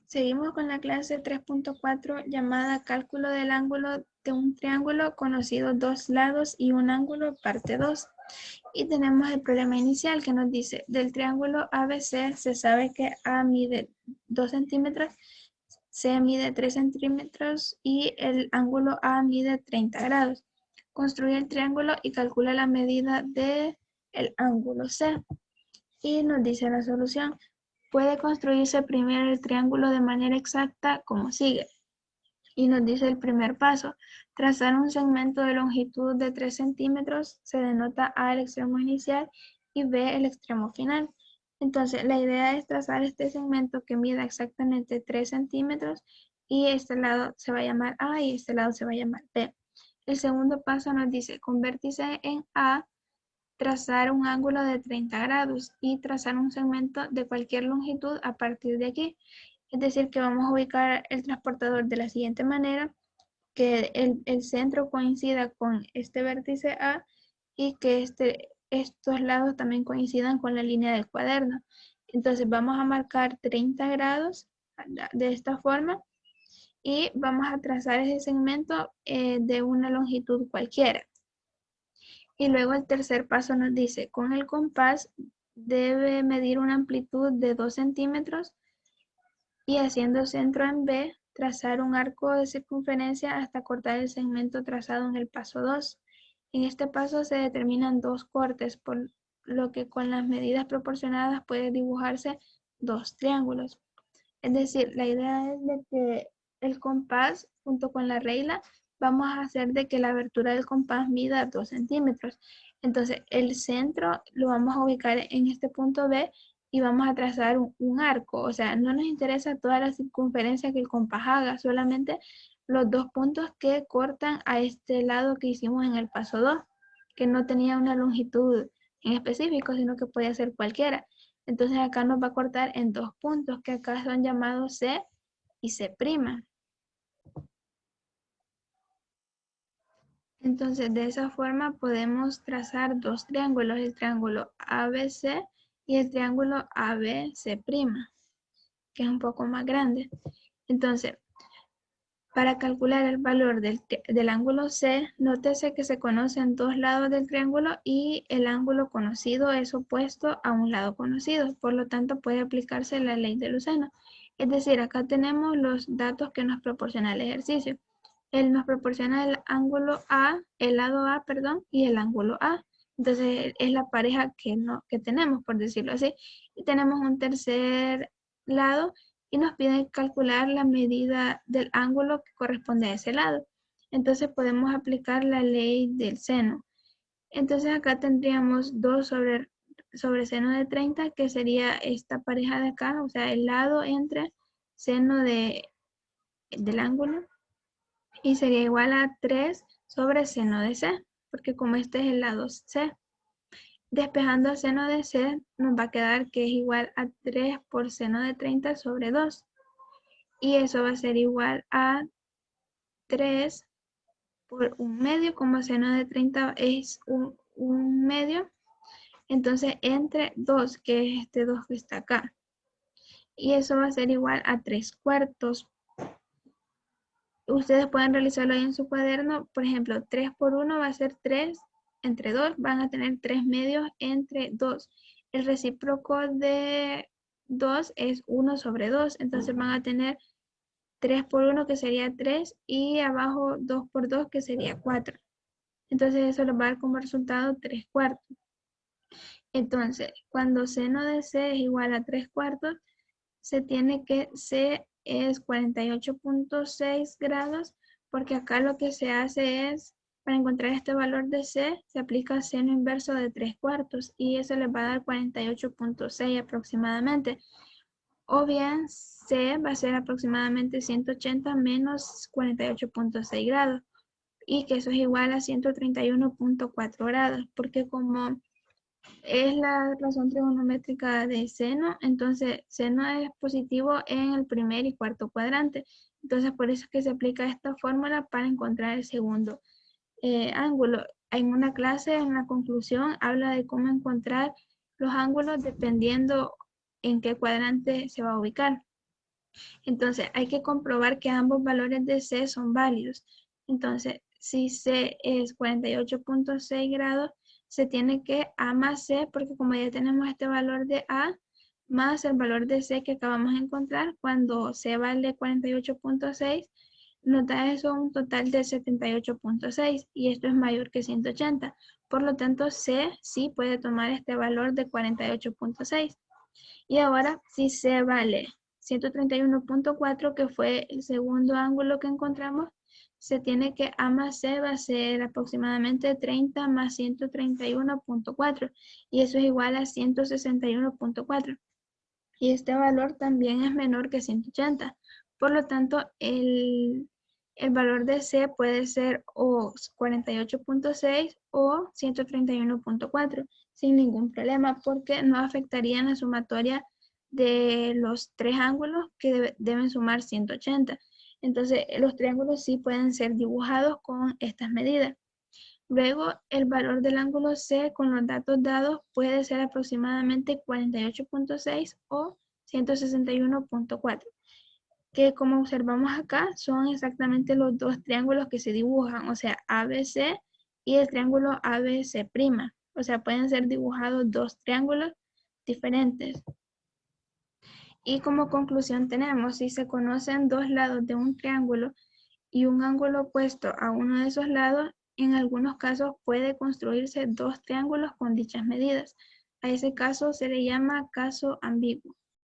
Seguimos con la clase 3.4 llamada Cálculo del ángulo de un triángulo conocido dos lados y un ángulo parte 2. Y tenemos el problema inicial que nos dice, del triángulo ABC se sabe que A mide 2 centímetros, C mide 3 centímetros y el ángulo A mide 30 grados. Construye el triángulo y calcula la medida del ángulo C. Y nos dice la solución. Puede construirse primero el triángulo de manera exacta como sigue. Y nos dice el primer paso. Trazar un segmento de longitud de 3 centímetros se denota A el extremo inicial y B el extremo final. Entonces la idea es trazar este segmento que mida exactamente 3 centímetros y este lado se va a llamar A y este lado se va a llamar B. El segundo paso nos dice con vértice en A trazar un ángulo de 30 grados y trazar un segmento de cualquier longitud a partir de aquí. Es decir, que vamos a ubicar el transportador de la siguiente manera, que el centro coincida con este vértice A y que estos lados también coincidan con la línea del cuaderno. Entonces vamos a marcar 30 grados de esta forma y vamos a trazar ese segmento de una longitud cualquiera. Y luego el tercer paso nos dice, con el compás debe medir una amplitud de 2 centímetros y haciendo centro en B, trazar un arco de circunferencia hasta cortar el segmento trazado en el paso 2. En este paso se determinan dos cortes, por lo que con las medidas proporcionadas puede dibujarse dos triángulos. Es decir, la idea es de que el compás junto con la regla vamos a hacer de que la abertura del compás mida 2 centímetros. Entonces el centro lo vamos a ubicar en este punto B y vamos a trazar un arco. O sea, no nos interesa toda la circunferencia que el compás haga, solamente los dos puntos que cortan a este lado que hicimos en el paso 2, que no tenía una longitud en específico, sino que podía ser cualquiera. Entonces acá nos va a cortar en dos puntos que acá son llamados C y C'. Entonces de esa forma podemos trazar dos triángulos, el triángulo ABC y el triángulo ABC', que es un poco más grande. Entonces, para calcular el valor del ángulo C, nótese que se conocen dos lados del triángulo y el ángulo conocido es opuesto a un lado conocido. Por lo tanto, puede aplicarse la ley de Lozano. Es decir, acá tenemos los datos que nos proporciona el ejercicio. Él nos proporciona el ángulo A, el lado A, perdón, y el ángulo A. Entonces, es la pareja que tenemos, por decirlo así. Y tenemos un tercer lado y nos piden calcular la medida del ángulo que corresponde a ese lado. Entonces podemos aplicar la ley del seno. Entonces acá tendríamos 2 sobre seno de 30, que sería esta pareja de acá, o sea, el lado entre seno del ángulo, y sería igual a 3 sobre seno de C, porque como este es el lado C. Despejando el seno de C, nos va a quedar que es igual a 3 por seno de 30 sobre 2. Y eso va a ser igual a 3 por un medio, como seno de 30 es un medio. Entonces, entre 2, que es este 2 que está acá. Y eso va a ser igual a 3 cuartos. Ustedes pueden realizarlo ahí en su cuaderno. Por ejemplo, 3 por 1 va a ser 3 entre 2. Van a tener 3 medios entre 2. El recíproco de 2 es 1 sobre 2. Entonces van a tener 3 por 1 que sería 3 y abajo 2 por 2 que sería 4. Entonces eso nos va a dar como resultado 3 cuartos. Entonces, cuando seno de C es igual a 3 cuartos, se tiene que C es 48.6 grados, porque acá lo que se hace es, para encontrar este valor de C, se aplica seno inverso de 3 cuartos y eso les va a dar 48.6 aproximadamente. O bien C va a ser aproximadamente 180 menos 48.6 grados y que eso es igual a 131.4 grados, porque como es la razón trigonométrica de seno, entonces seno es positivo en el primer y cuarto cuadrante. Entonces por eso es que se aplica esta fórmula para encontrar el segundo ángulo. En una clase, en la conclusión, habla de cómo encontrar los ángulos dependiendo en qué cuadrante se va a ubicar. Entonces, hay que comprobar que ambos valores de C son válidos. Entonces, si C es 48.6 grados, se tiene que A más C, porque como ya tenemos este valor de A, más el valor de C que acabamos de encontrar, cuando C vale 48.6, nos da eso un total de 78.6, y esto es mayor que 180. Por lo tanto, C sí puede tomar este valor de 48.6. Y ahora, si C vale 131.4, que fue el segundo ángulo que encontramos, se tiene que A más C va a ser aproximadamente 30 más 131.4, y eso es igual a 161.4. Y este valor también es menor que 180. Por lo tanto, el valor de C puede ser o 48.6 o 131.4 sin ningún problema, porque no afectarían la sumatoria de los tres ángulos que deben sumar 180. Entonces, los triángulos sí pueden ser dibujados con estas medidas. Luego, el valor del ángulo C con los datos dados puede ser aproximadamente 48.6 o 161.4, que como observamos acá son exactamente los dos triángulos que se dibujan, o sea, ABC y el triángulo ABC'. O sea, pueden ser dibujados dos triángulos diferentes. Y como conclusión tenemos, si se conocen dos lados de un triángulo y un ángulo opuesto a uno de esos lados, en algunos casos puede construirse dos triángulos con dichas medidas. A ese caso se le llama caso ambiguo.